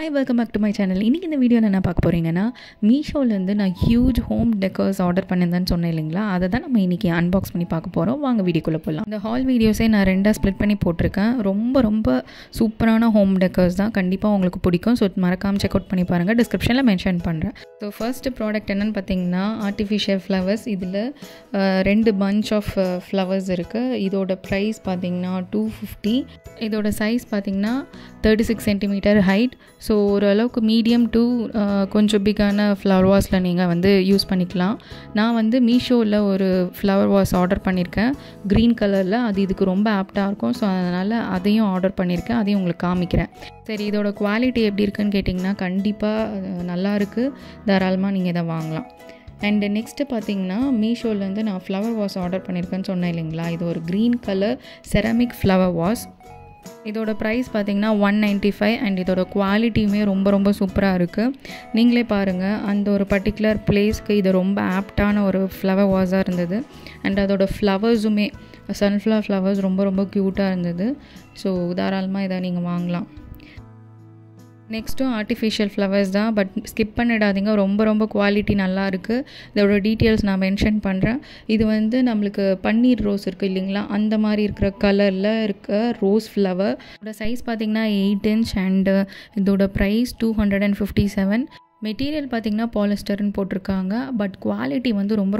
Hi welcome back to my channel. இன்றைக்கி இந்த வீடியோவில் என்ன பார்க்க போகிறீங்கன்னா, மீஷோலேருந்து நான் ஹியூஜ் ஹோம் டெக்கர்ஸ் ஆர்டர் பண்ணியிருந்தேன்னு சொன்னேன் இல்லைங்களா, அதை தான் நம்ம இன்றைக்கி அன்பாக்ஸ் பண்ணி பார்க்க போகிறோம். வாங்க வீடியோக்குள்ளே போகலாம். இந்த ஹால் வீடியோஸே நான் ரெண்டாக ஸ்ப்ளிட் பண்ணி போட்டிருக்கேன். ரொம்ப சூப்பரான ஹோம் டெக்கர்ஸ் தான், கண்டிப்பாக உங்களுக்கு பிடிக்கும். ஸோ மறக்காமல் செக் அவுட் பண்ணி பாருங்கள், டிஸ்கிரிப்ஷனில் மென்ஷன் பண்ணுறேன். ஸோ ஃபர்ஸ்ட் ப்ராடக்ட் என்னென்னு பார்த்தீங்கன்னா, ஆர்டிஃபிஷியல் ஃப்ளவர்ஸ். இதில் 2 பஞ்ச் ஆஃப் ஃப்ளவர்ஸ் இருக்குது. இதோட ப்ரைஸ் பார்த்தீங்கன்னா 250. இதோட சைஸ் பார்த்தீங்கன்னா 36 சென்டிமீட்டர் ஹைட். ஸோ ஓரளவுக்கு மீடியம் டு கொஞ்சம் பிக்கான ஃப்ளவர் வாஸில் நீங்கள் யூஸ் பண்ணிக்கலாம். நான் மீஷோவில் ஒரு ஃப்ளவர் வாஸ் ஆர்டர் பண்ணியிருக்கேன் க்ரீன் கலரில். அது இதுக்கு ரொம்ப ஆப்டாக இருக்கும். ஸோ அதனால் அதையும் ஆர்டர் பண்ணியிருக்கேன், அதையும் உங்களுக்கு காமிக்கிறேன். சரி, இதோட குவாலிட்டி எப்படி இருக்குன்னு கேட்டிங்கன்னா, கண்டிப்பாக நல்லா இருக்குது. தாராளமாக நீங்கள் இதை வாங்கலாம். அண்ட் நெக்ஸ்ட்டு பார்த்தீங்கன்னா, மீஷோலேருந்து நான் ஃப்ளவர் வாஸ் ஆர்டர் பண்ணியிருக்கேன்னு சொன்னேன் இல்லைங்களா, இது ஒரு green colour ceramic flower vase. இதோட ப்ரைஸ் பார்த்திங்கன்னா 195. அண்ட் இதோட குவாலிட்டியுமே ரொம்ப சூப்பராக இருக்குது. நீங்களே பாருங்கள், அந்த ஒரு பர்டிகுலர் பிளேஸ்க்கு இது ரொம்ப ஆப்டான ஒரு ஃப்ளவர் வாஸாக இருந்தது. அண்ட் அதோட ஃப்ளவர்ஸுமே சன்ஃப்ளவர் ஃப்ளவர்ஸ் ரொம்ப க்யூட்டாக இருந்தது. ஸோ தாராளமாக இதை நீங்கள் வாங்கலாம். நெக்ஸ்ட்டும் ஆர்டிஃபிஷியல் ஃப்ளவர்ஸ் தான், பட் ஸ்கிப் பண்ணிடாதீங்க. ரொம்ப குவாலிட்டி நல்லா இருக்குது. இதோட டீட்டெயில்ஸ் நான் மென்ஷன் பண்ணுறேன். இது நம்மளுக்கு பன்னீர் ரோஸ் இருக்குது இல்லைங்களா, அந்த மாதிரி இருக்கிற கலரில் இருக்க ரோஸ் ஃப்ளவர். இதோட சைஸ் பார்த்திங்கன்னா 8 inch. அண்டு இதோட ப்ரைஸ் 257. மெட்டீரியல் பார்த்திங்கன்னா பாலிஸ்டர்னு போட்டிருக்காங்க, பட் குவாலிட்டி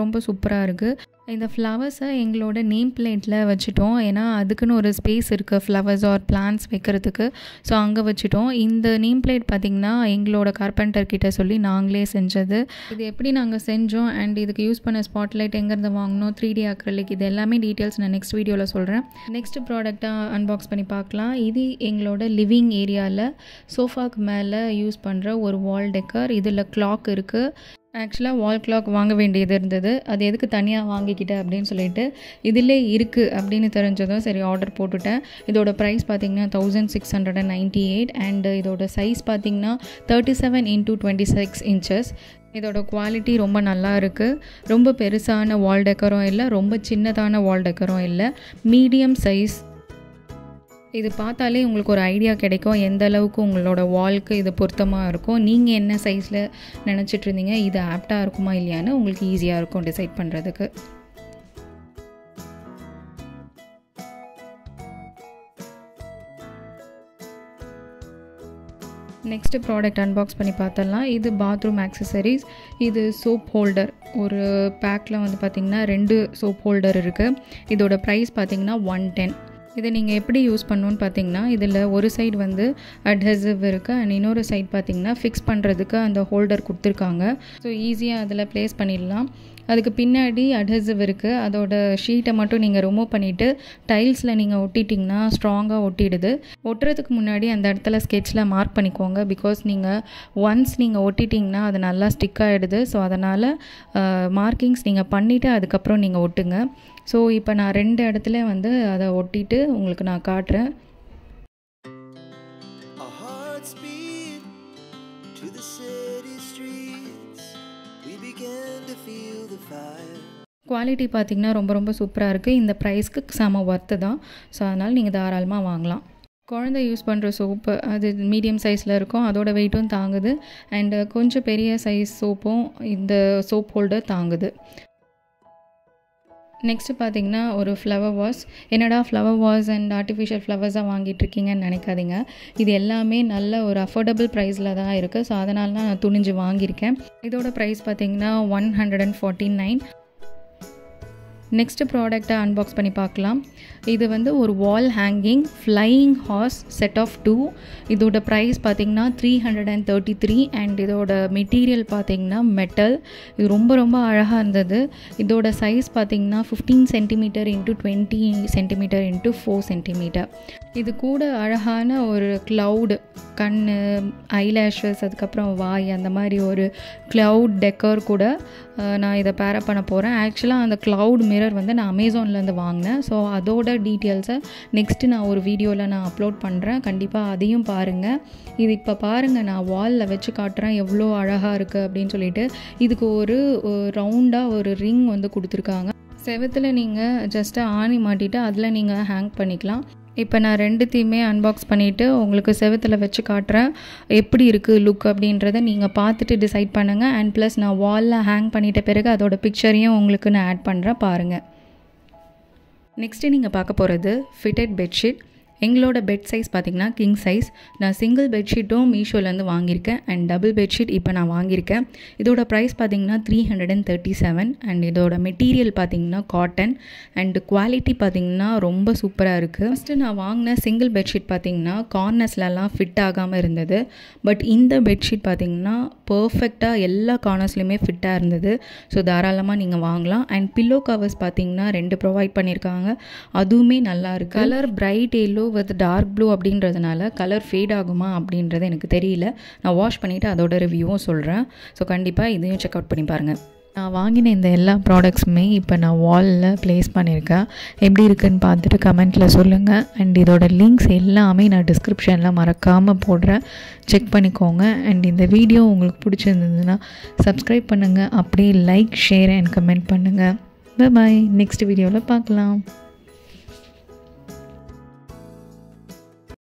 ரொம்ப சூப்பராக இருக்குது. இந்த ஃப்ளவர்ஸை எங்களோட நேம் பிளேட்டில் வச்சுட்டோம். ஏன்னா அதுக்குன்னு ஒரு ஸ்பேஸ் இருக்குது ஃப்ளவர்ஸ் ஆர் பிளான்ஸ் வைக்கிறதுக்கு. ஸோ அங்கே வச்சுட்டோம். இந்த நேம் பிளேட் பார்த்திங்கன்னா எங்களோட கார்பெண்டர் கிட்ட சொல்லி நாங்களே செஞ்சது. இது எப்படி நாங்கள் செஞ்சோம் அண்ட் இதுக்கு யூஸ் பண்ண ஸ்பாட்லைட் எங்கேருந்து வாங்கினோம், 3D அக்ரிலிக், இது எல்லாமே டீட்டெயில்ஸ் நான் நெக்ஸ்ட் வீடியோவில் சொல்கிறேன். நெக்ஸ்ட் ப்ராடக்டாக அன்பாக்ஸ் பண்ணி பார்க்கலாம். இது எங்களோட லிவிங் ஏரியாவில் சோஃபாக்கு மேலே யூஸ் பண்ணுற ஒரு வால் டெக்கர். இதில் கிளாக் இருக்குது. ஆக்சுவலாக வால் கிளாக் வாங்க வேண்டியது இருந்தது. அது எதுக்கு தனியாக வாங்கிக்கிட்டேன் அப்படின்னு சொல்லிட்டு இதிலே இருக்குது அப்படின்னு தெரிஞ்சதும் சரி ஆர்டர் போட்டுட்டேன். இதோட ப்ரைஸ் பார்த்திங்கன்னா 1698. அண்டு இதோட சைஸ் பார்த்திங்கன்னா 37 x 26 inches. இதோட குவாலிட்டி ரொம்ப நல்லா இருக்குது. ரொம்ப பெருசான வால் டெக்கரும் இல்லை, ரொம்ப சின்னதான வால் டெக்கரும் இல்லை, மீடியம் சைஸ். இது பார்த்தாலே உங்களுக்கு ஒரு ஐடியா கிடைக்கும் எந்த அளவுக்கு உங்களோட வால்க்கு இது பொருத்தமாக இருக்கும். நீங்கள் என்ன சைஸில் நினச்சிட்ருந்தீங்க, இது ஆப்டாக இருக்குமா இல்லையான்னு உங்களுக்கு ஈஸியாக இருக்கும் டிசைட் பண்ணுறதுக்கு. நெக்ஸ்ட்டு ப்ராடக்ட் அன்பாக்ஸ் பண்ணி பார்த்தலாம். இது பாத்ரூம் ஆக்சசரிஸ். இது சோப் ஹோல்டர். ஒரு பேக்கில் பார்த்திங்கன்னா 2 சோப் ஹோல்டர் இருக்குது. இதோட ப்ரைஸ் பார்த்திங்கன்னா 110. இதை நீங்கள் எப்படி யூஸ் பண்ணணுன்னு பார்த்தீங்கன்னா, இதில் ஒரு சைடு அட்ஹெசிவ் இருக்குது அண்ட் இன்னொரு சைடு பார்த்திங்கன்னா ஃபிக்ஸ் பண்ணுறதுக்கு அந்த ஹோல்டர் கொடுத்துருக்காங்க. ஸோ ஈஸியாக அதில் ப்ளேஸ் பண்ணிடலாம். அதுக்கு பின்னாடி அட்ஹெசிவ் இருக்குது. அதோட ஷீட்டை மட்டும் நீங்கள் ரிமூவ் பண்ணிவிட்டு டைல்ஸில் நீங்கள் ஒட்டிட்டிங்கன்னா ஸ்ட்ராங்காக ஒட்டிடுது. ஒட்டுறதுக்கு முன்னாடி அந்த இடத்துல ஸ்கெட்சில் மார்க் பண்ணிக்கோங்க. பிகாஸ் நீங்கள் ஒன்ஸ் நீங்கள் ஒட்டிட்டிங்கன்னா அது நல்லா ஸ்டிக் ஆகிடுது. ஸோ அதனால் மார்க்கிங்ஸ் நீங்கள் பண்ணிவிட்டு அதுக்கப்புறம் நீங்கள் ஒட்டுங்க. ஸோ இப்போ நான் 2 இடத்துல அதை ஒட்டிட்டு உங்களுக்கு நான் காட்டுறேன். குவாலிட்டி பார்த்திங்கன்னா ரொம்ப சூப்பராக இருக்குது. இந்த ப்ரைஸ்க்கு செம ஒர்த்து தான். ஸோ அதனால் நீங்கள் தாராளமாக வாங்கலாம். குழந்தை யூஸ் பண்ணுற சோப்பு அது மீடியம் சைஸில் இருக்கும், அதோட வெயிட்டும் தாங்குது. அண்டு கொஞ்சம் பெரிய சைஸ் சோப்பும் இந்த சோப் ஹோல்டர் தாங்குது. நெக்ஸ்ட்டு பார்த்திங்கன்னா ஒரு ஃப்ளவர் வாஸ். என்னடா ஃப்ளவர் வாஸ் அண்ட் ஆர்டிஃபிஷியல் ஃப்ளவர்ஸாக வாங்கிட்டுருக்கீங்கன்னு நினைக்காதீங்க. இது எல்லாமே நல்ல ஒரு அஃபோர்டபுள் ப்ரைஸில் தான் இருக்குது. ஸோ அதனால தான் நான் துணிஞ்சு வாங்கியிருக்கேன். இதோட ப்ரைஸ் பார்த்திங்கன்னா 149. நெக்ஸ்ட் ப்ராடக்டை அன்பாக்ஸ் பண்ணி பார்க்கலாம். இது ஒரு wall hanging flying horse set of 2. இதோட ப்ரைஸ் பார்த்திங்கன்னா 333. அண்ட் இதோட மெட்டீரியல் பார்த்திங்கன்னா மெட்டல். இது ரொம்ப அழகாக இருந்தது. இதோட சைஸ் பார்த்திங்கன்னா 15 centimetre x 20 centimetre x 4 centimetre. இது கூட அழகான ஒரு க்ளவுட், கண், ஐலேஷஸ், அதுக்கப்புறம் வாய், அந்த மாதிரி ஒரு க்ளவுட் டெக்கர் கூட நான் இதை பேரப் பண்ண போகிறேன். ஆக்சுவலாக அந்த க்ளவுட் மிரர் நான் அமேசான்லேருந்து வாங்கினேன். ஸோ அதோட டீட்டெயில்ஸை நெக்ஸ்ட்டு நான் ஒரு வீடியோவில் நான் அப்லோட் பண்ணுறேன். கண்டிப்பாக அதையும் பாருங்கள். இது இப்போ பாருங்கள், நான் வாலில் வச்சு காட்டுறேன் எவ்வளோ அழகாக இருக்குது அப்படின்னு சொல்லிட்டு. இதுக்கு ஒரு ரவுண்டாக ஒரு ரிங் கொடுத்துருக்காங்க. செவத்தில் நீங்கள் ஜஸ்ட்டு ஆணி மாட்டிட்டு அதில் நீங்கள் ஹேங் பண்ணிக்கலாம். இப்போ நான் ரெண்டுத்தையுமே அன்பாக்ஸ் பண்ணிவிட்டு உங்களுக்கு செவத்தில் வச்சு காட்டுறேன் எப்படி இருக்குது லுக் அப்படின்றத நீங்கள் பார்த்துட்டு டிசைட் பண்ணுங்கள். அண்ட் ப்ளஸ் நான் வாலில் ஹேங் பண்ணிட்ட பிறகு அதோட பிக்சரையும் உங்களுக்கு நான் ஆட் பண்ணுறேன், பாருங்கள். நெக்ஸ்ட்டு நீங்கள் பார்க்க போகிறது ஃபிட்டட் பெட்ஷீட். எங்களோட பெட் சைஸ் பார்த்திங்கன்னா கிங் சைஸ். நான் சிங்கிள் பெட்ஷீட்டும் மீஷோலேருந்து வாங்கியிருக்கேன் அண்ட் டபுள் பெட்ஷீட் இப்போ நான் வாங்கியிருக்கேன். இதோட ப்ரைஸ் பார்த்திங்கன்னா 337 அண்ட் இதோட மெட்டீரியல் பார்த்திங்கன்னா காட்டன் அண்ட் குவாலிட்டி பார்த்திங்கன்னா ரொம்ப சூப்பராக இருக்குது. ஃபஸ்ட்டு நான் வாங்கின சிங்கிள் பெட்ஷீட் பார்த்திங்கன்னா கார்னர்ஸ்லலாம் ஃபிட் ஆகாமல் இருந்தது. பட் இந்த பெட்ஷீட் பார்த்திங்கன்னா பர்ஃபெக்டாக எல்லா கார்னர்ஸ்லையுமே ஃபிட்டாக இருந்தது. ஸோ தாராளமாக நீங்கள் வாங்கலாம். அண்ட் பில்லோ கவர்ஸ் பார்த்திங்கன்னா 2 ப்ரொவைட் பண்ணியிருக்காங்க, அதுவுமே நல்லா இருக்குது. Colour bright yellow with dark blue அப்படின்றதுனால கலர் ஃபேட் ஆகுமா அப்படின்றது எனக்கு தெரியல. நான் வாஷ் பண்ணிவிட்டு அதோட ரிவ்யூவும் சொல்கிறேன். ஸோ கண்டிப்பாக இதையும் செக் அவுட் பண்ணி பாருங்கள். நான் வாங்கின இந்த எல்லா ப்ராடக்ட்ஸுமே இப்போ நான் வாலில் ப்ளேஸ் பண்ணியிருக்கேன். எப்படி இருக்குதுன்னு பார்த்துட்டு கமெண்ட்டில் சொல்லுங்கள். அண்ட் இதோட லிங்க்ஸ் எல்லாமே நான் டிஸ்கிரிப்ஷனில் மறக்காமல் போடுறேன், செக் பண்ணிக்கோங்க. அண்ட் இந்த வீடியோ உங்களுக்கு பிடிச்சிருந்ததுன்னா சப்ஸ்கிரைப் பண்ணுங்கள், அப்படியே லைக், ஷேர் அண்ட் கமெண்ட் பண்ணுங்கள். பை பாய், நெக்ஸ்ட் வீடியோவில் பார்க்கலாம்.